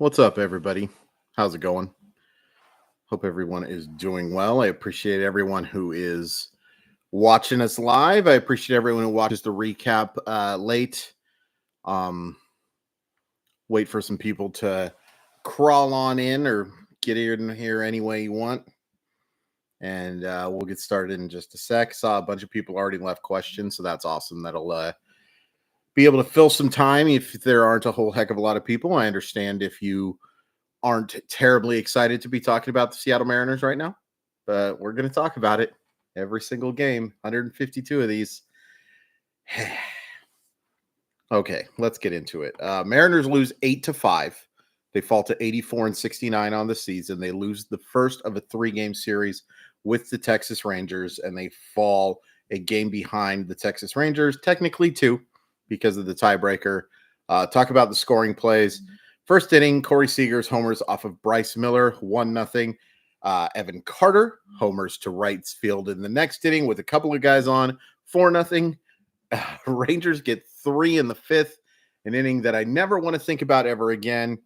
What's up, everybody? How's it going? Hope everyone is doing well. I appreciate everyone who is watching us live. I appreciate everyone who watches the recap late. Um, Wait for some people to crawl on in or get in here any way you want. And we'll get started in just a sec. Saw a bunch of people already left questions, so that's awesome. That'll be able to fill some time if there aren't a whole heck of a lot of people. I understand if you aren't terribly excited to be talking about the Seattle Mariners right now, but we're going to talk about it every single game, 152 of these. Okay, let's get into it. Mariners lose 8-5. They fall to 84-69 on the season. They lose the first of a 3-game series with the Texas Rangers, and they fall a game behind the Texas Rangers, technically 2 because of the tiebreaker. Talk about the scoring plays. First inning, Corey Seager's homers off of Bryce Miller, 1-0. Evan Carter homers to right field in the next inning with a couple of guys on, 4-0. Rangers get 3 in the 5th, an inning that I never want to think about ever again.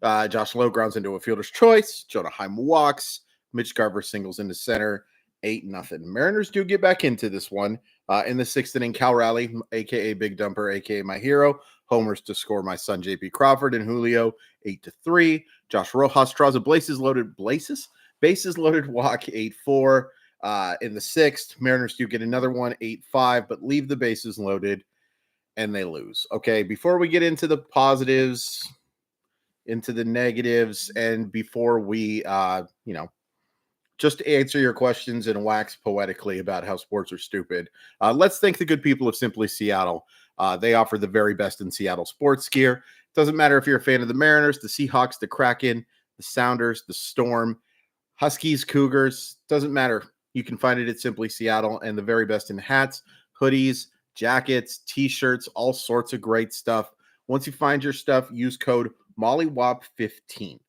Josh Lowe grounds into a fielder's choice. Jonah Heim walks. Mitch Garver singles into center, 8-0. Mariners do get back into this one. In the 6th inning, Cal Raleigh, a.k.a. Big Dumper, a.k.a. my hero, homers to score my son J.P. Crawford and Julio, 8-3. Josh Rojas draws a bases loaded walk, 8-4. In the 6th, Mariners do get another one, 8-5, but leave the bases loaded, and they lose. Okay, before we get into the positives, into the negatives, and before we, just to answer your questions and wax poetically about how sports are stupid, let's thank the good people of Simply Seattle. They offer the very best in Seattle sports gear. Doesn't matter if you're a fan of the Mariners, the Seahawks, the Kraken, the Sounders, the Storm, Huskies, Cougars, doesn't matter. You can find it at Simply Seattle, and the very best in hats, hoodies, jackets, t-shirts, all sorts of great stuff. Once you find your stuff, use code MOLLYWOP15.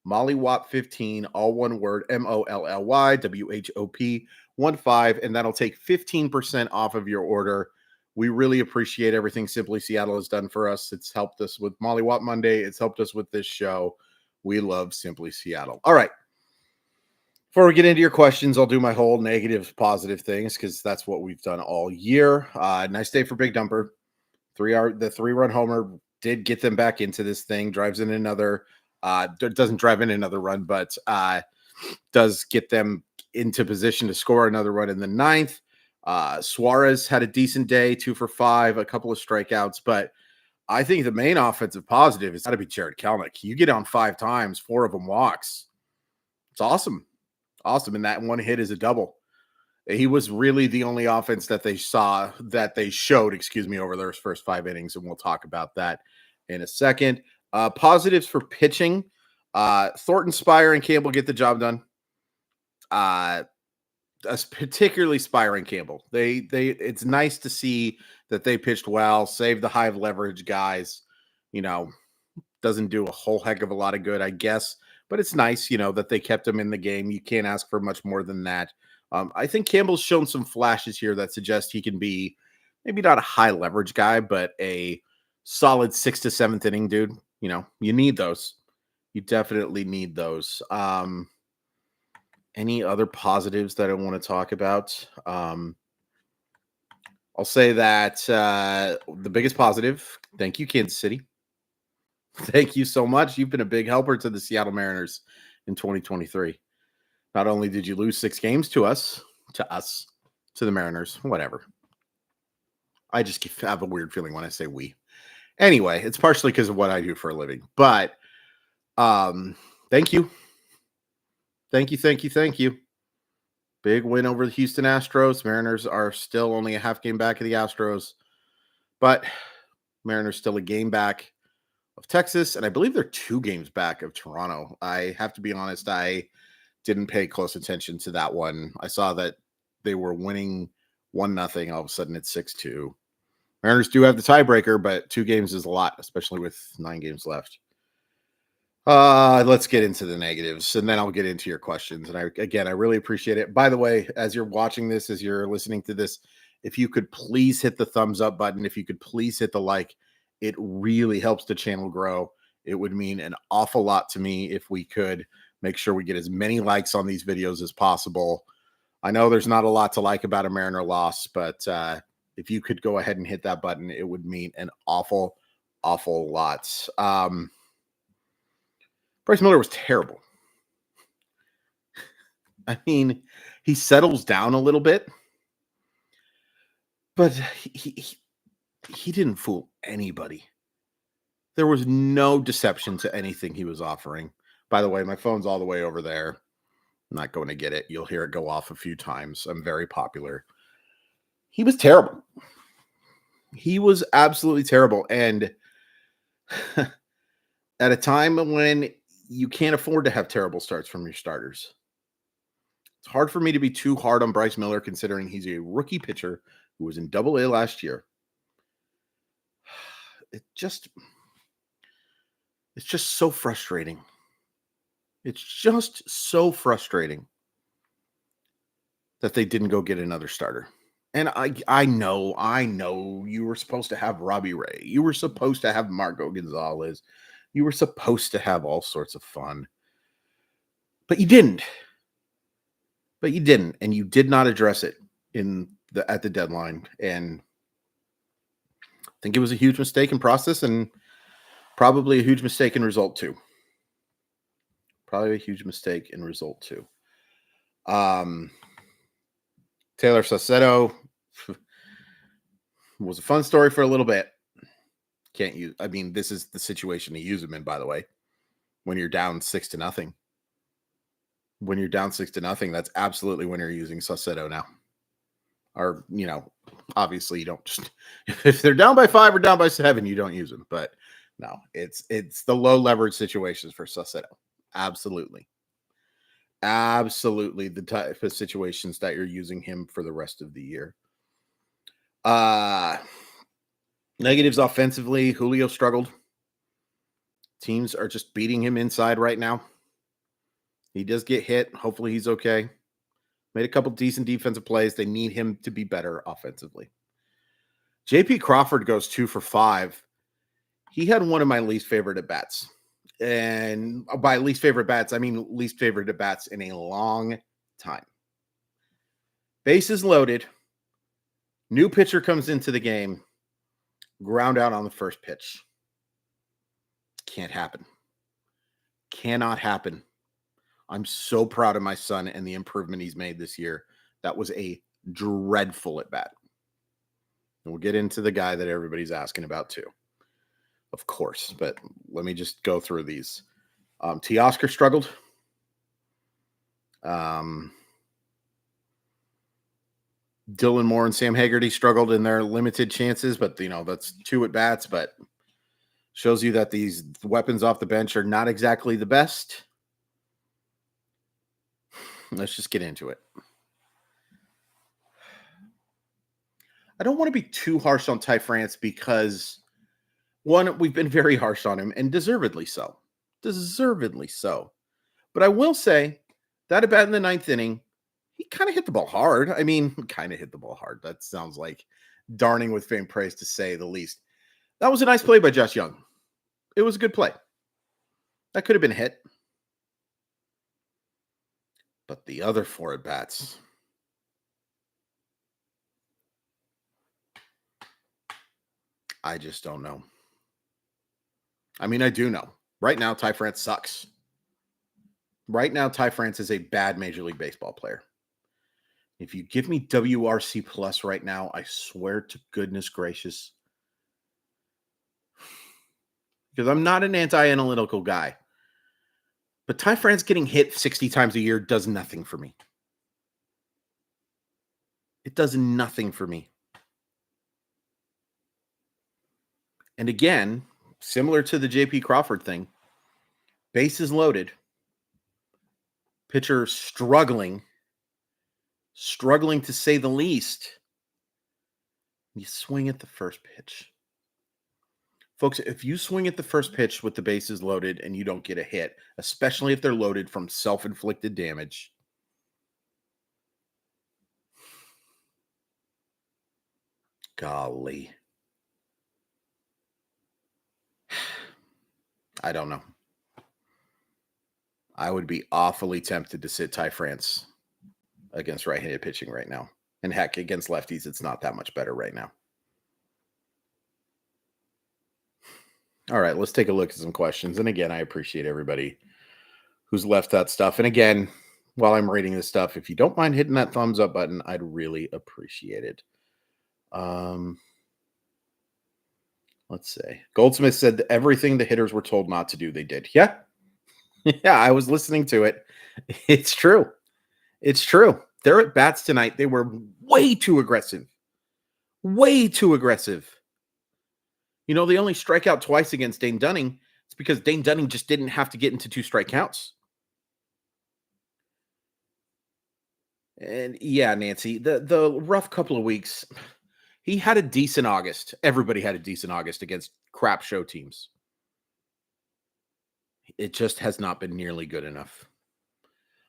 MOLLYWOP15, all one word, MOLLYWHOP 15, and that'll take 15% off of your order. We really appreciate everything Simply Seattle has done for us. It's helped us with Mollywop Monday. It's helped us with this show. We love Simply Seattle. All right. Before we get into your questions, I'll do my whole negative, positive things because that's what we've done all year. Nice day for Big Dumper. The 3-run homer did get them back into this thing. Drives in another. Doesn't drive in another run, but does get them into position to score another run in the 9th. Suarez had a decent day, 2 for 5, a couple of strikeouts, but I think the main offensive positive has got to be Jared Kelenic. You get on 5 times, 4 of them walks. It's awesome. Awesome. And that one hit is a double. He was really the only offense that they showed, over their first 5 innings. And we'll talk about that in a second. Positives for pitching. Thornton, Spire, and Campbell get the job done. Particularly Spire and Campbell. It's nice to see that they pitched well, saved the high leverage guys. Doesn't do a whole heck of a lot of good, I guess. But it's nice, that they kept him in the game. You can't ask for much more than that. I think Campbell's shown some flashes here that suggest he can be maybe not a high leverage guy, but a solid 6th to 7th inning dude. You need those. You definitely need those. Any other positives that I want to talk about? I'll say that the biggest positive, thank you, Kansas City. Thank you so much. You've been a big helper to the Seattle Mariners in 2023. Not only did you lose 6 games to the Mariners, whatever. I just have a weird feeling when I say we. Anyway, it's partially because of what I do for a living. But thank you. Thank you. Big win over the Houston Astros. Mariners are still only a half game back of the Astros. But Mariners still a game back of Texas, and I believe they're 2 games back of Toronto. I have to be honest, I didn't pay close attention to that one. I saw that they were winning 1-0. All of a sudden, it's 6-2. Mariners do have the tiebreaker, but 2 games is a lot, especially with 9 games left. Let's get into the negatives, and then I'll get into your questions. And I really appreciate it. By the way, as you're watching this, as you're listening to this, if you could please hit the thumbs up button, if you could please hit the like, it really helps the channel grow. It would mean an awful lot to me if we could make sure we get as many likes on these videos as possible. I know there's not a lot to like about a Mariner loss, but if you could go ahead and hit that button, it would mean an awful lot. Bryce Miller was terrible. I mean, he settles down a little bit, but he didn't fool anybody. There was no deception to anything he was offering. By the way, my phone's all the way over there. I'm not going to get it. You'll hear it go off a few times. I'm very popular. He was terrible. He was absolutely terrible. And at a time when you can't afford to have terrible starts from your starters, it's hard for me to be too hard on Bryce Miller, considering he's a rookie pitcher who was in Double-A last year. It's just so frustrating. It's just so frustrating that they didn't go get another starter. And I know you were supposed to have Robbie Ray. You were supposed to have Marco Gonzalez. You were supposed to have all sorts of fun. But you didn't. And you did not address it at the deadline. And I think it was a huge mistake in process and probably a huge mistake in result too. Taylor Saucedo was a fun story for a little bit. This is the situation to use him in, by the way, when you're down 6-0. When you're down 6-0, that's absolutely when you're using Saucedo now. Or, obviously you don't just, if they're down by 5 or down by 7, you don't use them. But no, it's the low leverage situations for Saucedo. Absolutely the type of situations that you're using him for the rest of the year. Negatives offensively, Julio struggled. Teams are just beating him inside right now. He does get hit. Hopefully he's okay. Made a couple decent defensive plays. They need him to be better offensively. JP Crawford goes 2 for 5. He had one of my least favorite at-bats. And by least favorite bats, I mean least favorite at-bats in a long time. Bases loaded. New pitcher comes into the game. Ground out on the first pitch. Can't happen. Cannot happen. I'm so proud of my son and the improvement he's made this year. That was a dreadful at-bat. And we'll get into the guy that everybody's asking about too. Of course, but let me just go through these. Teoscar struggled. Dylan Moore and Sam Haggerty struggled in their limited chances, but that's 2 at-bats, but shows you that these weapons off the bench are not exactly the best. Let's just get into it. I don't want to be too harsh on Ty France because, one, we've been very harsh on him, and deservedly so. But I will say that at bat in the 9th inning, he kind of hit the ball hard. I mean, kind of hit the ball hard. That sounds like darning with faint praise, to say the least. That was a nice play by Josh Young. It was a good play. That could have been a hit. But the other 4 at-bats, I just don't know. I mean, I do know. Right now, Ty France sucks. Right now, Ty France is a bad Major League Baseball player. If you give me WRC plus right now, I swear to goodness gracious, because I'm not an anti-analytical guy, but Ty France getting hit 60 times a year does nothing for me. It does nothing for me. And again, similar to the JP Crawford thing, bases loaded, pitcher struggling to say the least. You swing at the first pitch. Folks, if you swing at the first pitch with the bases loaded and you don't get a hit, especially if they're loaded from self-inflicted damage, golly. I don't know. I would be awfully tempted to sit Ty France against right-handed pitching right now. And heck, against lefties, it's not that much better right now. All right, let's take a look at some questions. And again, I appreciate everybody who's left that stuff. And again, while I'm reading this stuff, if you don't mind hitting that thumbs up button, I'd really appreciate it. Let's see. Goldsmith said that everything the hitters were told not to do, they did. Yeah. Yeah, I was listening to it. It's true. It's true. Their at bats tonight, they were way too aggressive. Way too aggressive. You know, they only strike out twice against Dane Dunning. It's because Dane Dunning just didn't have to get into 2 strikeouts. And yeah, Nancy, the rough couple of weeks, he had a decent August. Everybody had a decent August against crap show teams. It just has not been nearly good enough.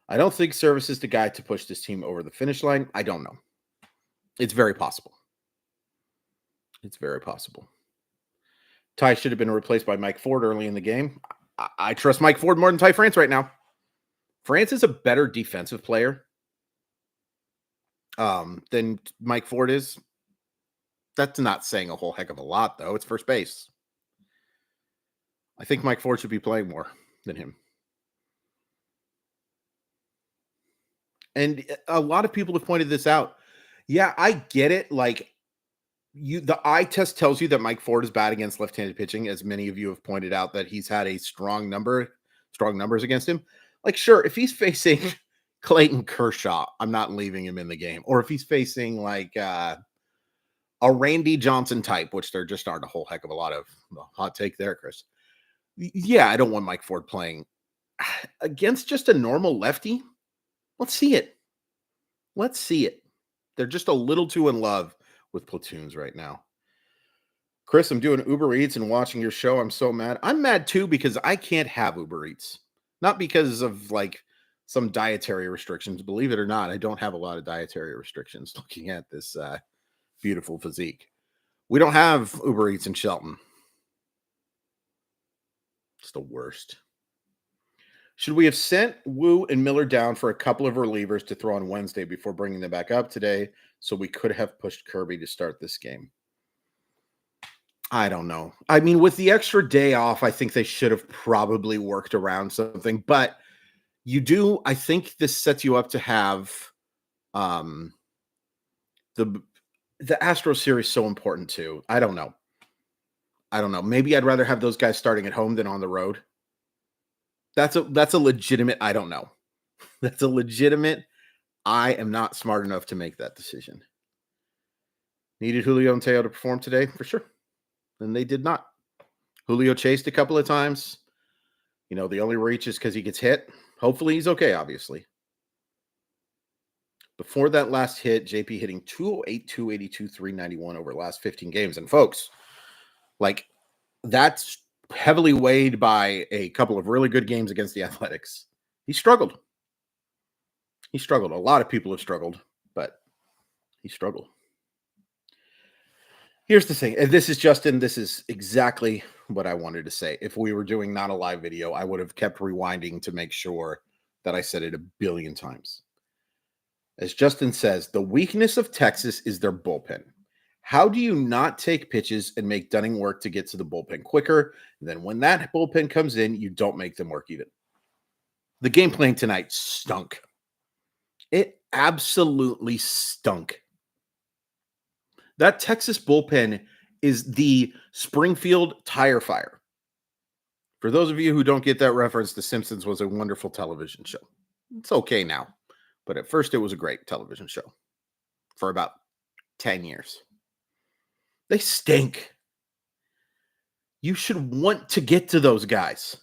I don't think Service is the guy to push this team over the finish line. I don't know. It's very possible. It's very possible. Ty should have been replaced by Mike Ford early in the game. I trust Mike Ford more than Ty France right now. France is a better defensive player than Mike Ford is. That's not saying a whole heck of a lot, though. It's first base. I think Mike Ford should be playing more than him. And a lot of people have pointed this out. Yeah, I get it. Like, the eye test tells you that Mike Ford is bad against left-handed pitching, as many of you have pointed out that he's had a strong numbers against him. Like, sure, if he's facing Clayton Kershaw, I'm not leaving him in the game. Or if he's facing like a Randy Johnson type, which there just aren't a whole heck of a lot of. Hot take there, Chris. Yeah, I don't want Mike Ford playing against just a normal lefty. Let's see it. Let's see it. They're just a little too in love with platoons right now. Chris, I'm doing Uber Eats and watching your show. I'm so mad. I'm mad too because I can't have Uber Eats. Not because of like some dietary restrictions. Believe it or not, I don't have a lot of dietary restrictions looking at this beautiful physique. We don't have Uber Eats in Shelton. It's the worst. Should we have sent Wu and Miller down for a couple of relievers to throw on Wednesday before bringing them back up today so we could have pushed Kirby to start this game? I don't know. I mean, with the extra day off, I think they should have probably worked around something. But I think this sets you up to have the Astro series so important too. I don't know. Maybe I'd rather have those guys starting at home than on the road. That's a legitimate, I don't know. That's a legitimate, I am not smart enough to make that decision. Needed Julio and Teo to perform today? For sure. And they did not. Julio chased a couple of times. You know, the only reach is because he gets hit. Hopefully he's okay, obviously. Before that last hit, JP hitting 208, 282, 391 over the last 15 games. And folks, like, that's heavily weighed by a couple of really good games against the Athletics. He struggled. A lot of people have struggled, but he struggled. Here's the thing. And this is Justin. This is exactly what I wanted to say. If we were doing not a live video, I would have kept rewinding to make sure that I said it a billion times. As Justin says, the weakness of Texas is their bullpen. How do you not take pitches and make Dunning work to get to the bullpen quicker? And then when that bullpen comes in, you don't make them work even. The game plan tonight stunk. It absolutely stunk. That Texas bullpen is the Springfield tire fire. For those of you who don't get that reference, The Simpsons was a wonderful television show. It's okay now, but at first it was a great television show for about 10 years. They stink. You should want to get to those guys.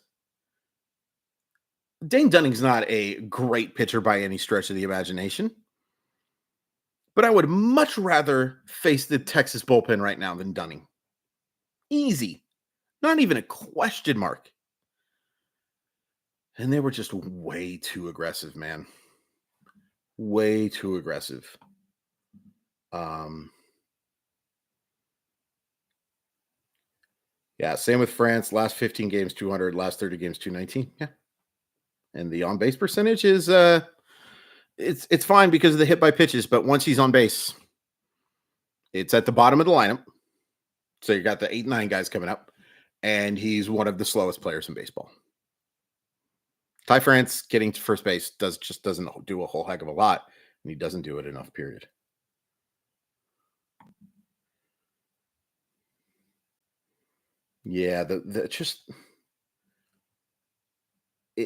Dane Dunning's not a great pitcher by any stretch of the imagination, but I would much rather face the Texas bullpen right now than Dunning. Easy. Not even a question mark. And they were just way too aggressive, man. Way too aggressive. Yeah, same with France. Last 15 games, 200. Last 30 games, 219. Yeah. And the on base percentage is it's fine because of the hit by pitches, but once he's on base, it's at the bottom of the lineup. So you got the 8-9 guys coming up, and he's one of the slowest players in baseball. Ty France getting to first base doesn't do a whole heck of a lot, and he doesn't do it enough, period. Yeah,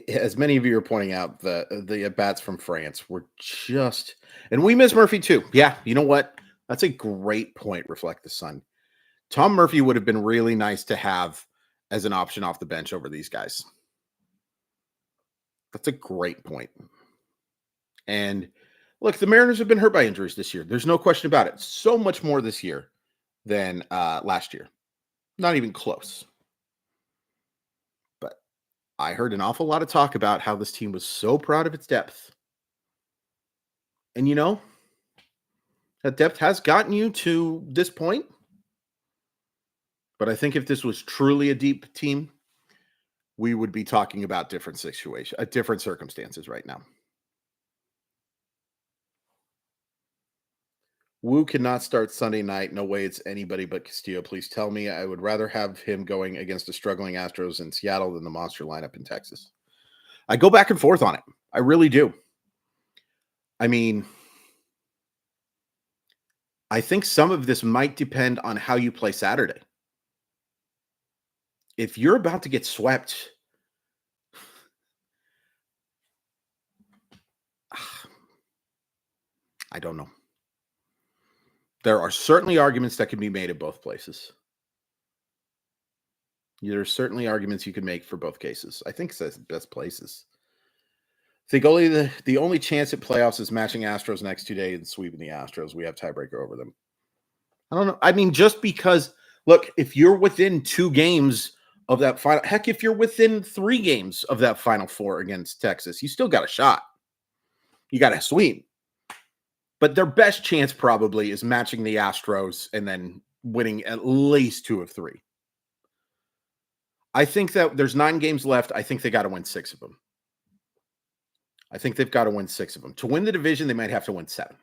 as many of you are pointing out, the at bats from France were just, and we miss Murphy too. Yeah, you know what? That's a great point. Reflect the Sun. Tom Murphy would have been really nice to have as an option off the bench over these guys. That's a great point. And look, the Mariners have been hurt by injuries this year. There's no question about it. So much more this year than last year. Not even close. But I heard an awful lot of talk about how this team was so proud of its depth. And that depth has gotten you to this point. But I think if this was truly a deep team, we would be talking about different circumstances right now. Wu cannot start Sunday night. No way it's anybody but Castillo. Please tell me. I would rather have him going against the struggling Astros in Seattle than the monster lineup in Texas. I go back and forth on it. I really do. I mean, I think some of this might depend on how you play Saturday. If you're about to get swept, I don't know. There are certainly arguments that can be made in both places. There are certainly arguments you can make for both cases. I think it's the best places. I think the only chance at playoffs is matching Astros next 2 days and sweeping the Astros. We have tiebreaker over them. I don't know. I mean, just because, look, if you're within 2 games of that final, heck, if you're within 3 games of that final 4 against Texas, you still got a shot. You got to sweep. But their best chance probably is matching the Astros and then winning at least 2 of 3. I think that there's 9 games left. I think they got to win 6 of them. I think they've got to win 6 of them. To win the division, they might have to win 7.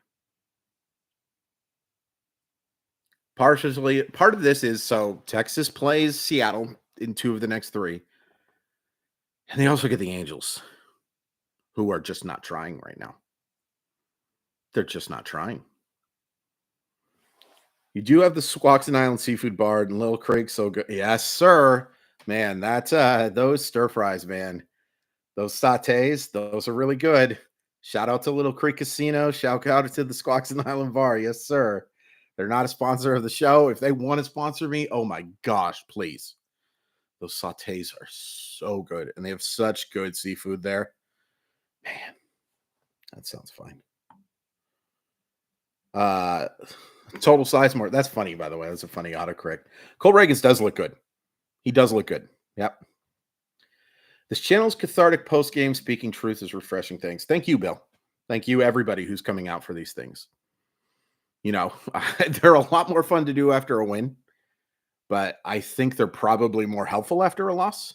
Part of this is, so Texas plays Seattle in 2 of the next 3. And they also get the Angels, who are just not trying right now. They're just not trying. You do have the Squawks Island Seafood Bar and Little Creek, so good. Yes, sir. Man, that's those stir fries, man. Those sautés, those are really good. Shout out to Little Creek Casino. Shout out to the Squawks Island Bar. Yes, sir. They're not a sponsor of the show. If they want to sponsor me, oh my gosh, please. Those sautés are so good, and they have such good seafood there. Man, that sounds fine. Total Sizemore. That's funny, by the way. That's a funny autocorrect. Cole Reagans does look good. He does look good. Yep. This channel's cathartic post-game speaking truth is refreshing. Thanks. Thank you, Bill. Thank you, everybody who's coming out for these things. They're a lot more fun to do after a win, but I think they're probably more helpful after a loss.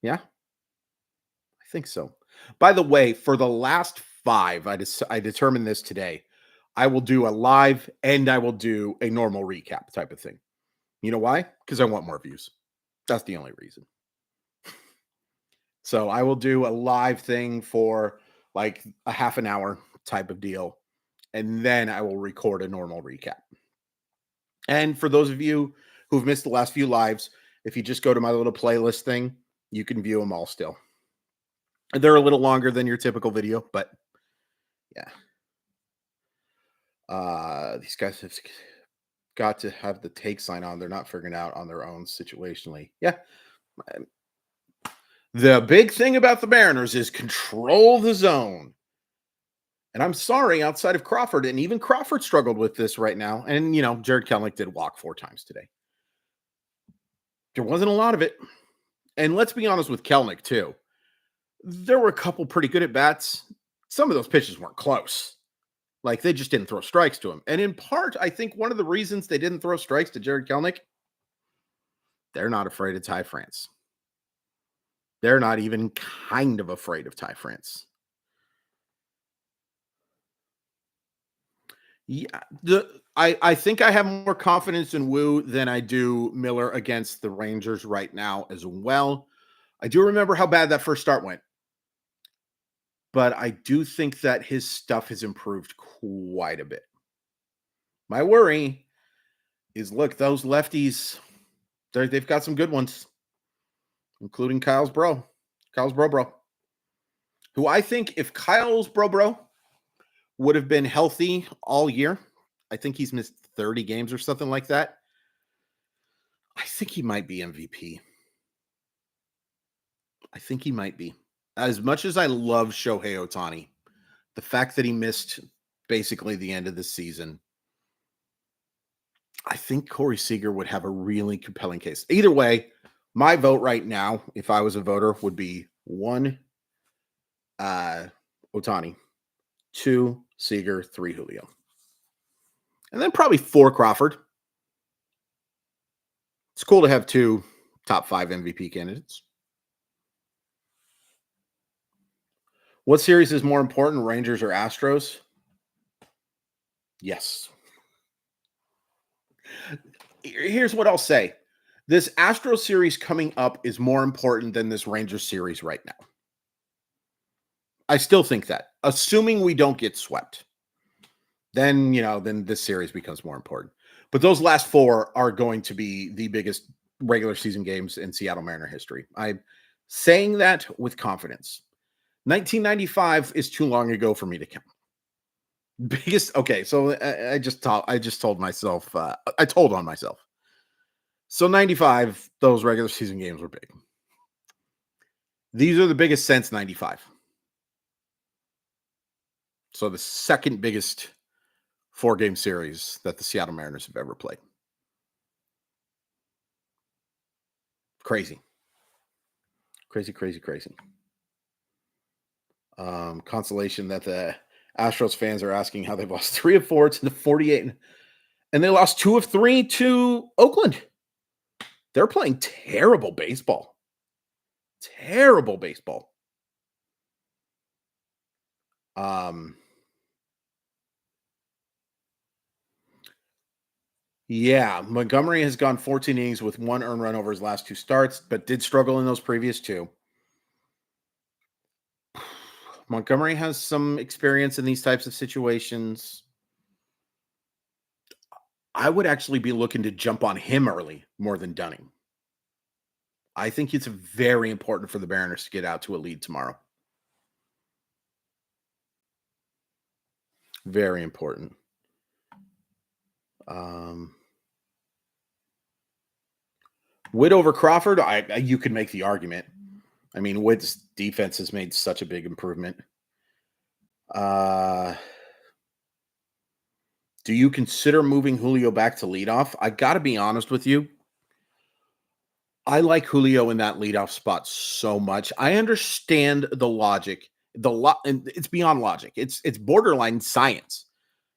Yeah, I think so. By the way, for the last 5, I determined this today. I will do a live and I will do a normal recap type of thing. You know why? Because I want more views. That's the only reason. So I will do a live thing for like a half an hour type of deal. And then I will record a normal recap. And for those of you who've missed the last few lives, if you just go to my little playlist thing, you can view them all still. They're a little longer than your typical video, but yeah. These guys have got to have the take sign on. They're not figuring out on their own situationally. Yeah. The big thing about the Mariners is control the zone. And I'm sorry, outside of Crawford, and even Crawford struggled with this right now. And, Jared Kelenic did walk 4 times today. There wasn't a lot of it. And let's be honest with Kelenic, too. There were a couple pretty good at bats. Some of those pitches weren't close. Like, they just didn't throw strikes to him. And in part, I think one of the reasons they didn't throw strikes to Jared Kelenic, They're not afraid of Ty France. They're not even kind of afraid of Ty France. Yeah, I think I have more confidence in Wu than I do Miller against the Rangers right now as well. I do remember how bad that first start went, but I do think that his stuff has improved quite a bit. My worry is, look, those lefties, they've got some good ones, including Kyle's bro, who I think if Kyle's bro would have been healthy all year, I think he's missed 30 games or something like that. I think he might be MVP. I think he might be. As much as I love Shohei Ohtani, the fact that he missed basically the end of the season, I think Corey Seager would have a really compelling case. Either way, my vote right now, if I was a voter, would be 1, Ohtani, 2, Seager, 3, Julio. And then probably 4, Crawford. It's cool to have 2 top 5 MVP candidates. What series is more important, Rangers or Astros? Yes. Here's what I'll say. This Astros series coming up is more important than this Rangers series right now. I still think that. Assuming we don't get swept, then this series becomes more important. But those last 4 are going to be the biggest regular season games in Seattle Mariner history. I'm saying that with confidence. 1995 is too long ago for me to count. Biggest. Okay, so I just told myself. I told on myself. So 95, those regular season games were big. These are the biggest since 95. So the second biggest 4-game series that the Seattle Mariners have ever played. Crazy. Consolation that the Astros fans are asking how they've lost 3 of 4 to the 48, and they lost 2 of 3 to Oakland. They're playing terrible baseball. Terrible baseball. Yeah, Montgomery has gone 14 innings with 1 earned run over his last 2 starts, but did struggle in those previous 2. Montgomery has some experience in these types of situations. I would actually be looking to jump on him early more than Dunning. I think it's very important for the Mariners to get out to a lead tomorrow. Very important. Witt over Crawford, you could make the argument. I mean, Witt's defense has made such a big improvement. Do you consider moving Julio back to leadoff? I got to be honest with you. I like Julio in that leadoff spot so much. I understand the logic. It's beyond logic. It's borderline science.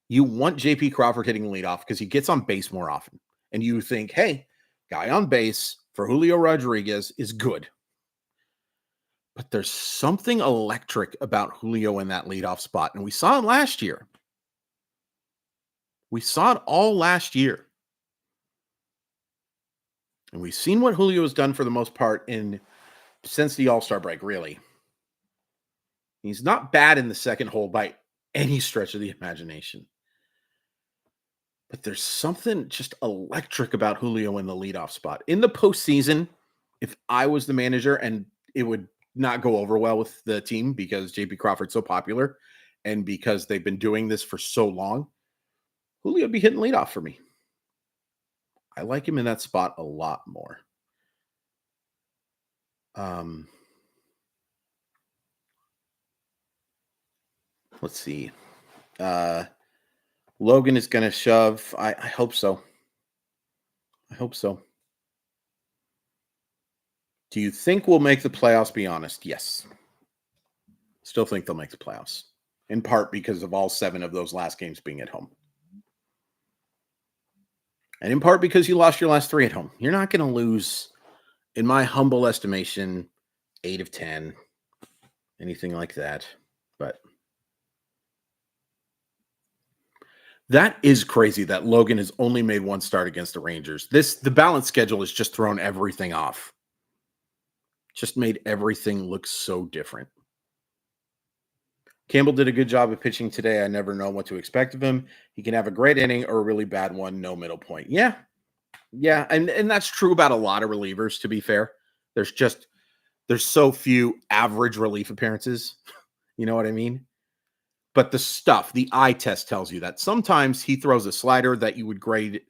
You want JP Crawford hitting leadoff because he gets on base more often. And you think, hey, guy on base for Julio Rodriguez is good. But there's something electric about Julio in that leadoff spot. And we saw it last year. We saw it all last year. And we've seen what Julio has done for the most part since the All-Star break, really. He's not bad in the second hole by any stretch of the imagination. But there's something just electric about Julio in the leadoff spot. In the postseason, if I was the manager, and it would not go over well with the team because JP Crawford's so popular and because they've been doing this for so long, Julio would be hitting leadoff for me. I like him in that spot a lot more. Let's see. Logan is going to shove. I hope so. I hope so. Do you think we'll make the playoffs? Be honest. Yes. Still think they'll make the playoffs. In part because of all 7 of those last games being at home. And in part because you lost your last 3 at home. You're not going to lose, in my humble estimation, 8 of 10, anything like that. But that is crazy that Logan has only made 1 start against the Rangers. The balanced schedule has just thrown everything off. Just made everything look so different. Campbell did a good job of pitching today. I never know what to expect of him. He can have a great inning or a really bad one, no middle point. Yeah. Yeah, and that's true about a lot of relievers, to be fair. There's so few average relief appearances. You know what I mean? But the eye test tells you that sometimes he throws a slider that you would grade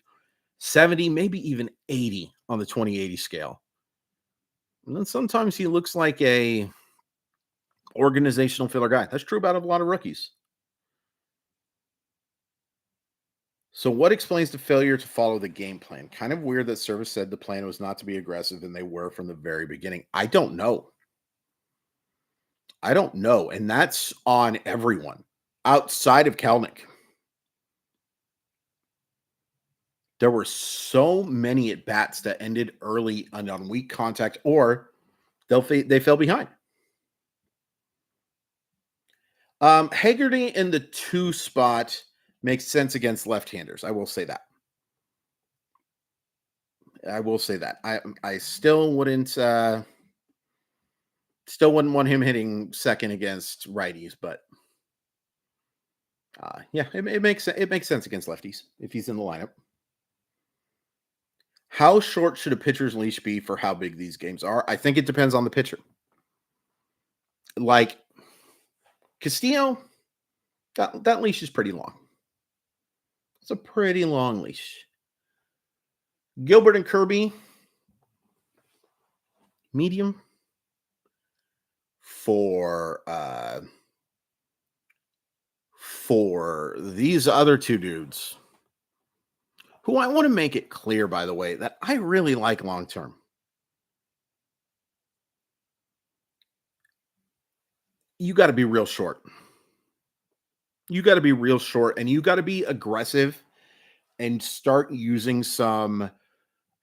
70, maybe even 80 on the 20/80 scale. And then sometimes he looks like a organizational filler guy. That's true about a lot of rookies. So what explains the failure to follow the game plan? Kind of weird that Service said the plan was not to be aggressive and they were from the very beginning. I don't know. And that's on everyone outside of Kelnick. There were so many at bats that ended early and on weak contact, or they fell behind. Haggerty in the 2 spot makes sense against left-handers. I will say that. I still wouldn't want him hitting second against righties, but yeah, it makes sense against lefties if he's in the lineup. How short should a pitcher's leash be for how big these games are? I think it depends on the pitcher. Like Castillo, that leash is pretty long. It's a pretty long leash. Gilbert and Kirby, medium. For these other 2 dudes, who I want to make it clear, by the way, that I really like long term. You got to be real short. You got to be real short, and you got to be aggressive and start using some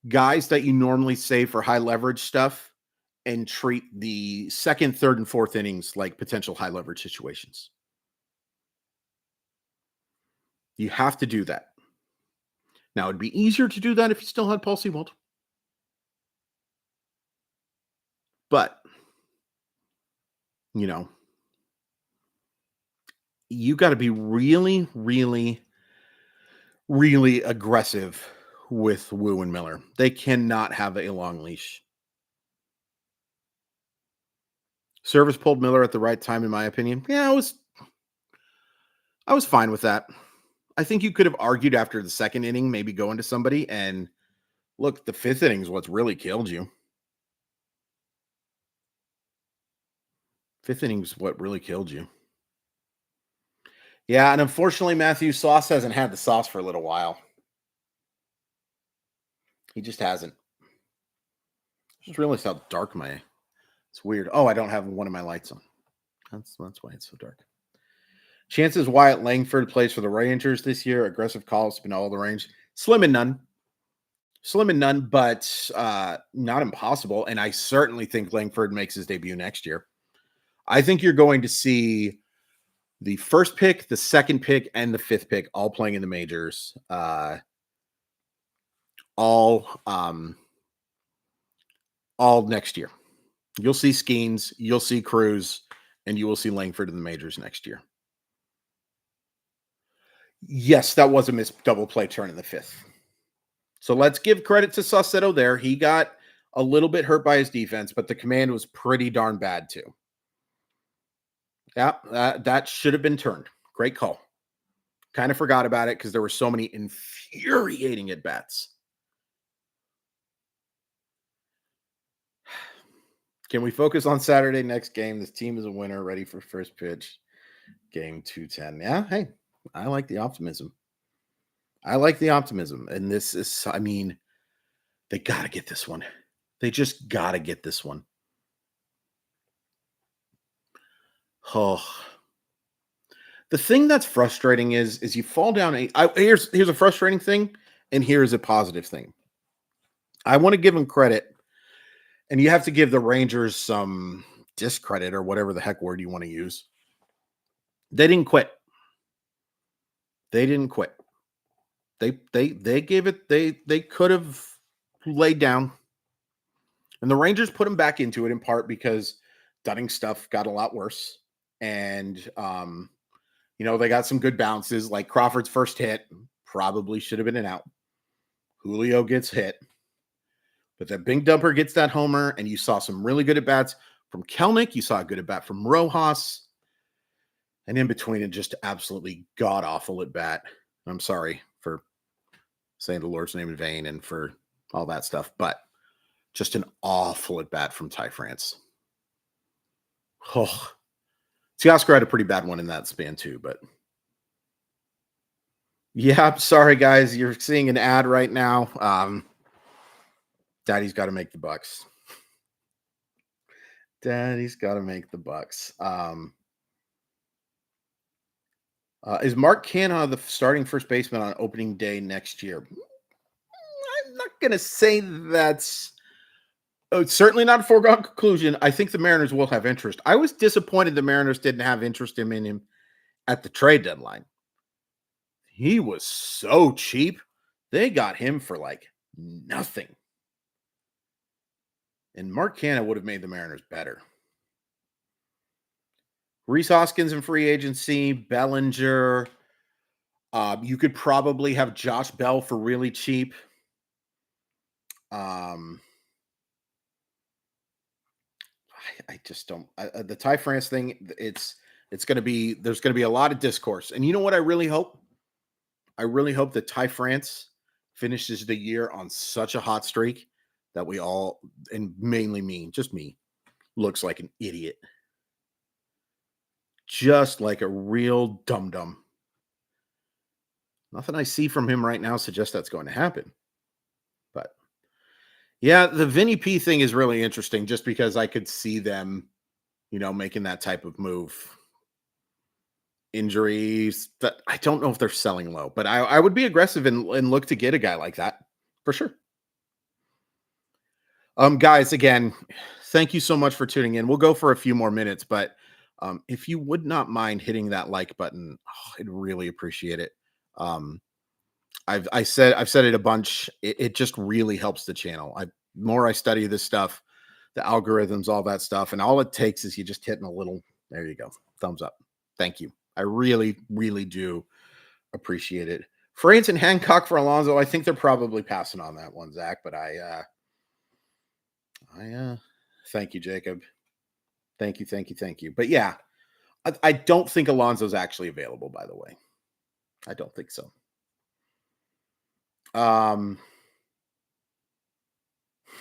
guys that you normally save for high leverage stuff and treat the second, third, and fourth innings like potential high leverage situations. You have to do that. Now, it'd be easier to do that if you still had Paul Sewald. But, you know, you got to be really, really, really aggressive with Wu and Miller. They cannot have a long leash. Service pulled Miller at the right time, in my opinion. Yeah, I was fine with that. I think you could have argued after the second inning, maybe going to somebody, and look, the 5th inning is what's really killed you. 5th inning is what really killed you. Yeah, and unfortunately, Matthew Sauce hasn't had the sauce for a little while. He just hasn't. I just realized how dark it's weird. Oh, I don't have one of my lights on. That's why it's so dark. Chances Wyatt Langford plays for the Rangers this year. Aggressive calls been all the range. Slim and none. But not impossible. And I certainly think Langford makes his debut next year. I think you're going to see the first pick, the second pick, and the 5th pick all playing in the majors. All next year. You'll see Skeens, you'll see Cruz, and you will see Langford in the majors next year. Yes, that was a missed double play turn in the 5th. So let's give credit to Saucedo there. He got a little bit hurt by his defense, but the command was pretty darn bad too. Yeah, that should have been turned. Great call. Kind of forgot about it because there were so many infuriating at bats. Can we focus on Saturday next game? This team is a winner, ready for first pitch. Game 210. Yeah, hey, I like the optimism. And this is, I mean, they got to get this one. They just got to get this one. Oh. The thing that's frustrating is you fall down. Here's a frustrating thing, And here's a positive thing. I want to give them credit, and you have to give the Rangers some discredit or whatever the heck word you want to use. They didn't quit. They didn't quit. They gave it. They could have laid down, and the Rangers put them back into it in part because Dunning's stuff got a lot worse, and they got some good bounces. Like Crawford's first hit probably should have been an out. Julio gets hit, but that Big Dumper gets that homer, and you saw some really good at bats from Kelnick. You saw a good at bat from Rojas. And in between it, just absolutely god-awful at bat. I'm sorry for saying the Lord's name in vain and for all that stuff, but just an awful at bat from Ty France. Oh, Teoscar had a pretty bad one in that span too, but yeah, sorry guys, you're seeing an ad right now. Daddy's got to make the bucks. Daddy's got to make the bucks. Is Mark Canha the starting first baseman on opening day next year? I'm not going to say that's it's certainly not a foregone conclusion. I think the Mariners will have interest. I was disappointed the Mariners didn't have interest in him at the trade deadline. He was so cheap. They got him for like nothing. And Mark Canha would have made the Mariners better. Rhys Hoskins in free agency, Bellinger. You could probably have Josh Bell for really cheap. I just don't. The Ty France thing. It's going to be. There's going to be a lot of discourse, and you know what? I really hope. I really hope that Ty France finishes the year on such a hot streak that we all, and mainly me, just me, looks like an idiot. Just like a real dum-dum. Nothing I see from him right now suggests that's going to happen. But yeah, the Vinny P thing is really interesting just because I could see them, making that type of move. Injuries, that I don't know if they're selling low, but I would be aggressive and look to get a guy like that for sure. Guys, again, thank you so much for tuning in. We'll go for a few more minutes, but if you would not mind hitting that like button, I'd really appreciate it. I've said it a bunch. It just really helps the channel. More I study this stuff, the algorithms, all that stuff, and all it takes is you just hitting a little. There you go, thumbs up. Thank you. I really, really do appreciate it. France and Hancock for Alonso. I think they're probably passing on that one, Zach. But I thank you, Jacob. Thank you. But yeah, I don't think Alonso's actually available, by the way. I don't think so. A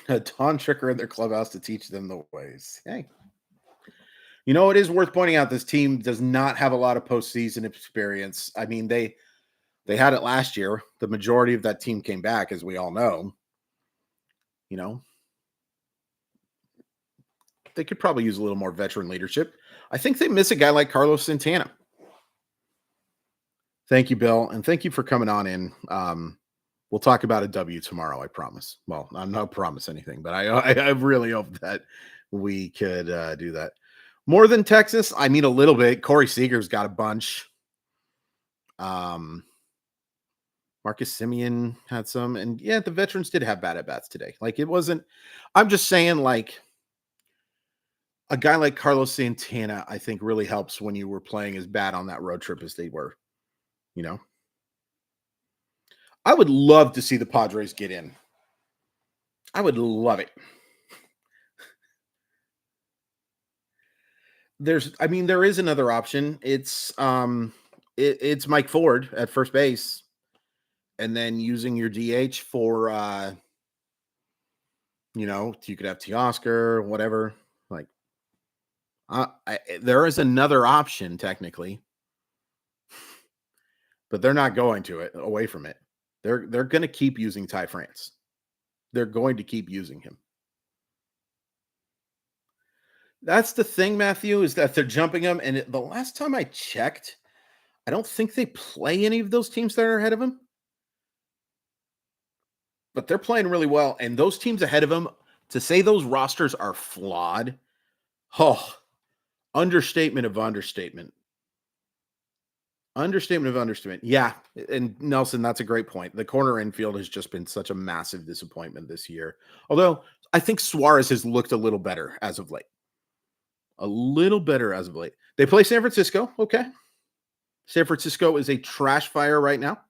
Don Tricker in their clubhouse to teach them the ways. Hey. It is worth pointing out this team does not have a lot of postseason experience. I mean, they had it last year. The majority of that team came back, as we all know. They could probably use a little more veteran leadership. I think they miss a guy like Carlos Santana. Thank you, Bill, and thank you for coming on in. We'll talk about a W tomorrow, I promise. Well, I'm not promise anything, but I really hope that we could do that. More than Texas, I mean a little bit. Corey Seager's got a bunch. Marcus Semien had some, and yeah, the veterans did have bad at bats today. Like it wasn't. I'm just saying, like a guy like Carlos Santana, I think really helps when you were playing as bad on that road trip as they were. I would love to see the Padres get in. I would love it. There is another option. It's Mike Ford at first base, and then using your DH for you could have Teoscar, whatever. Like, there is another option technically, but they're not going to it away from it. They're going to keep using Ty France. They're going to keep using him. That's the thing, Matthew, is that they're jumping him. And the last time I checked, I don't think they play any of those teams that are ahead of him. but they're playing really well. And those teams ahead of them, to say those rosters are flawed, oh, understatement of understatement. Understatement of understatement. Yeah. And Nelson, that's a great point. The corner infield has just been such a massive disappointment this year. Although I think Suarez has looked a little better as of late. A little better as of late. They play San Francisco. Okay. San Francisco is a trash fire right now.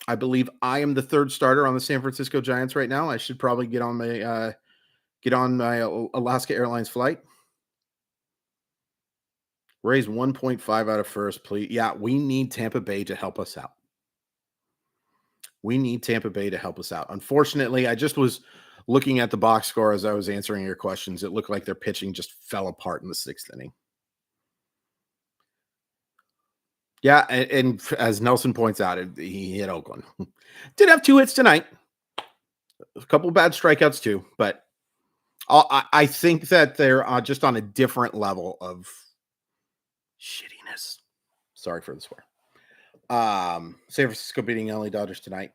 I believe I am the third starter on the San Francisco Giants right now. I should probably get on my Alaska Airlines flight. Raise 1.5 out of first, please. Yeah, we need Tampa Bay to help us out. We need Tampa Bay to help us out. Unfortunately, I just was looking at the box score as I was answering your questions. It looked like their pitching just fell apart in the 6th inning. Yeah, and as Nelson points out, he hit Oakland. Did have 2 hits tonight. A couple of bad strikeouts too, but I think that they're just on a different level of shittiness. Sorry for the swear. San Francisco beating LA Dodgers tonight.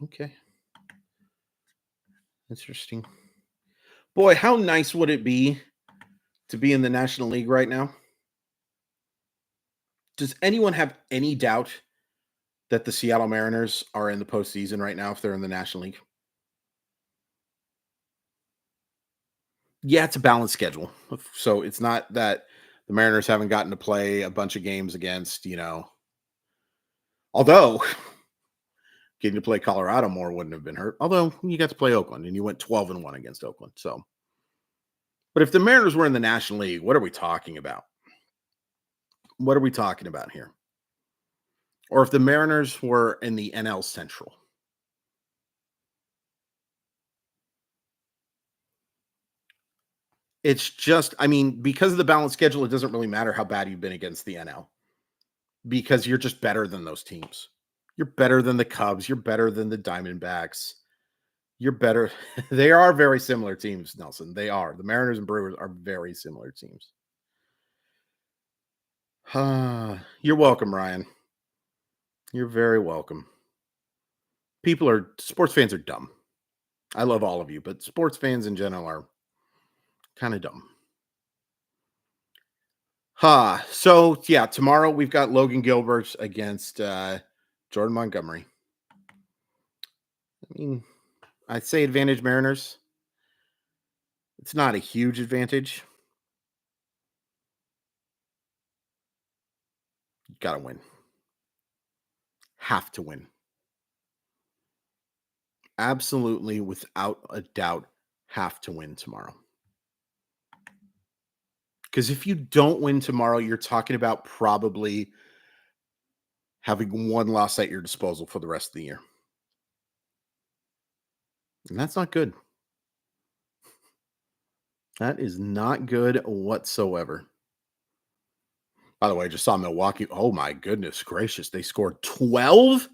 Okay. Interesting. Boy, how nice would it be to be in the National League right now? Does anyone have any doubt that the Seattle Mariners are in the postseason right now if they're in the National League? Yeah, it's a balanced schedule. So it's not that the Mariners haven't gotten to play a bunch of games against, although getting to play Colorado more wouldn't have been hurt. Although you got to play Oakland and you went 12-1 against Oakland. So, but if the Mariners were in the National League, what are we talking about? What are we talking about here? Or if the Mariners were in the NL Central. It's just, because of the balanced schedule, it doesn't really matter how bad you've been against the NL because you're just better than those teams. You're better than the Cubs. You're better than the Diamondbacks. You're better. They are very similar teams, Nelson. They are. The Mariners and Brewers are very similar teams. You're welcome, Ryan. You're very welcome. Sports fans are dumb. I love all of you, but sports fans in general are kind of dumb. So yeah, tomorrow we've got Logan Gilbert against Jordan Montgomery. I'd say advantage Mariners. It's not a huge advantage. You gotta win. Have to win. Absolutely, without a doubt, have to win tomorrow. Because if you don't win tomorrow, you're talking about probably having one loss at your disposal for the rest of the year. And that's not good. That is not good whatsoever. By the way, I just saw Milwaukee. Oh my goodness gracious. They scored 12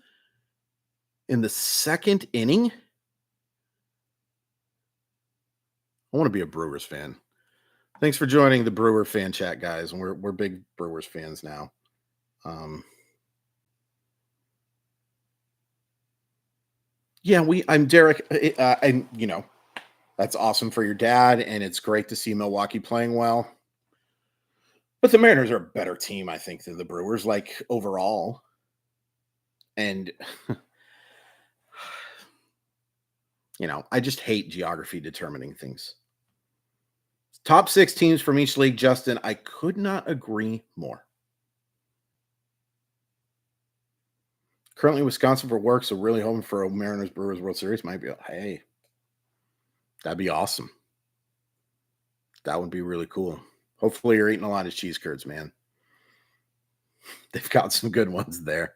in the 2nd inning. I want to be a Brewers fan. Thanks for joining the Brewer fan chat, guys. We're big Brewers fans now. Yeah, I'm Derek, and that's awesome for your dad, and it's great to see Milwaukee playing well. But the Mariners are a better team, I think, than the Brewers, like overall. And I just hate geography determining things. Top 6 teams from each league, Justin. I could not agree more. Currently, Wisconsin for work, so really hoping for a Mariners Brewers World Series might be. Hey, that'd be awesome. That would be really cool. Hopefully, you're eating a lot of cheese curds, man. They've got some good ones there.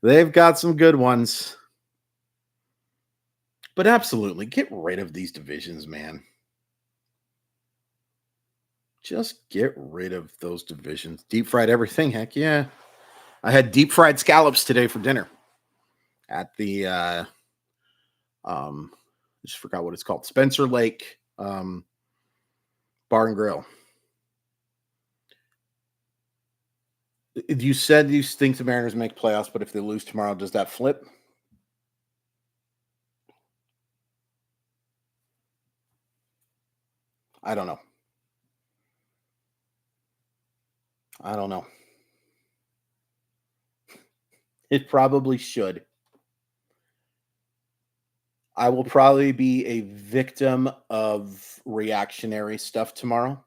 They've got some good ones. But absolutely, get rid of these divisions, man. Just get rid of those divisions. Deep fried everything. Heck yeah. I had deep fried scallops today for dinner at the I just forgot what it's called. Spencer Lake Bar and Grill. You said you think the Mariners make playoffs, but if they lose tomorrow, does that flip? I don't know. I don't know. It probably should. I will probably be a victim of reactionary stuff tomorrow,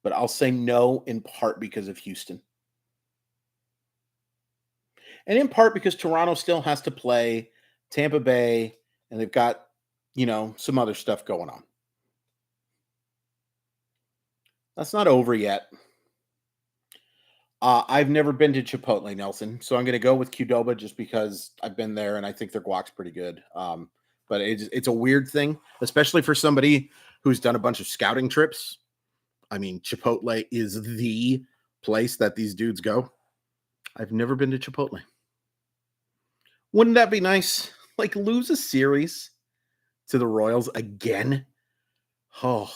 but I'll say no in part because of Houston. And in part because Toronto still has to play Tampa Bay and they've got, some other stuff going on. That's not over yet. I've never been to Chipotle, Nelson, so I'm going to go with Qdoba just because I've been there and I think their guac's pretty good. But it's a weird thing, especially for somebody who's done a bunch of scouting trips. I mean, Chipotle is the place that these dudes go. I've never been to Chipotle. Wouldn't that be nice? Like, lose a series to the Royals again? Oh.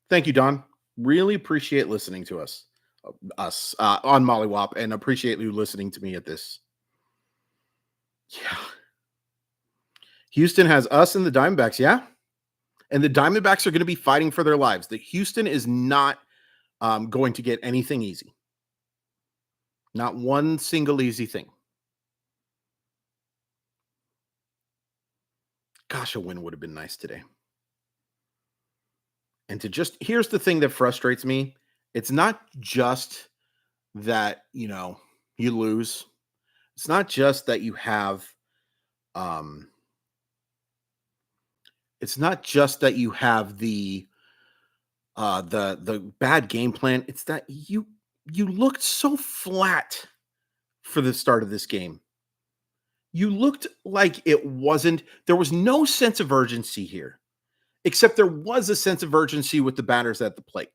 Thank you, Don. Really appreciate listening to us on Mollywop, and appreciate you listening to me at this. Yeah. Houston has us and the Diamondbacks, yeah? And the Diamondbacks are going to be fighting for their lives. The Houston is not going to get anything easy. Not one single easy thing. Gosh, a win would have been nice today. And here's the thing that frustrates me. It's not just that, you lose. It's not just that you have, it's not just that you have the bad game plan. It's that you looked so flat for the start of this game. You looked like there was no sense of urgency here, except there was a sense of urgency with the batters at the plate.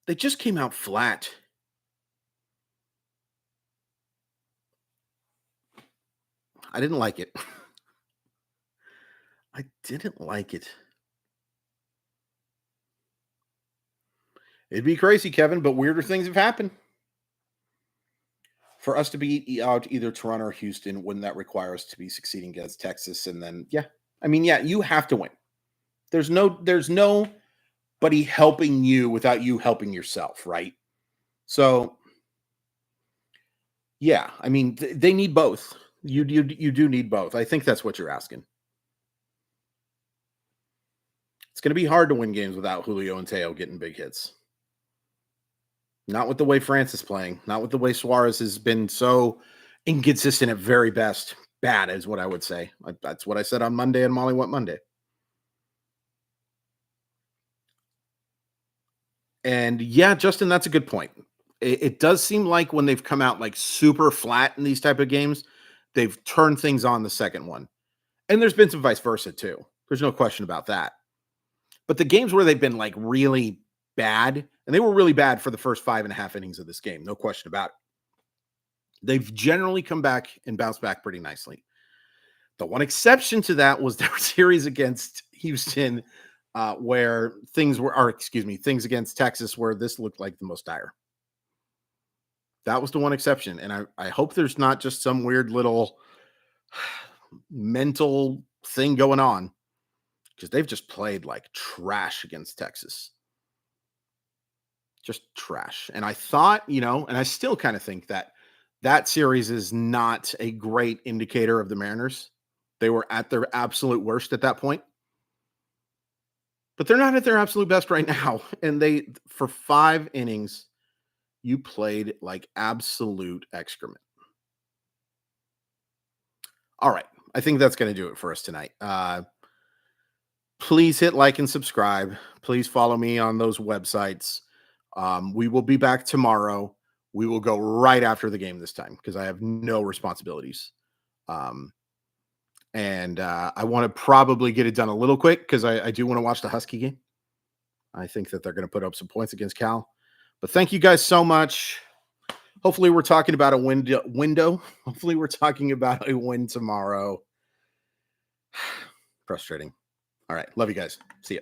They just came out flat. I didn't like it. I didn't like it. It'd be crazy, Kevin, but weirder things have happened. For us to be out either Toronto or Houston, wouldn't that require us to be succeeding against Texas? And then, you have to win. There's nobody helping you without you helping yourself, right? So, they need both. You do need both. I think that's what you're asking. It's going to be hard to win games without Julio and Teo getting big hits. Not with the way France is playing. Not with the way Suarez has been so inconsistent at very best. Bad is what I would say. That's what I said on Monday and Molly went Monday. And yeah, Justin, that's a good point. It does seem like when they've come out like super flat in these type of games, they've turned things on the second one. And there's been some vice versa too. There's no question about that. But the games where they've been like really bad, and they were really bad for the first 5.5 innings of this game, no question about it. They've generally come back and bounced back pretty nicely. The one exception to that was their series against Houston, where things against Texas, where this looked like the most dire. That was the one exception. And I hope there's not just some weird little mental thing going on, because they've just played like trash against Texas. Just trash. And I thought, and I still kind of think that series is not a great indicator of the Mariners. They were at their absolute worst at that point. But they're not at their absolute best right now. And for 5 innings, you played like absolute excrement. All right. I think that's going to do it for us tonight. Please hit like and subscribe. Please follow me on those websites. We will be back tomorrow. We will go right after the game this time because I have no responsibilities. And I want to probably get it done a little quick because I do want to watch the Husky game. I think that they're going to put up some points against Cal. But thank you guys so much. Hopefully we're talking about a window. Hopefully we're talking about a win tomorrow. Frustrating. All right. Love you guys. See ya.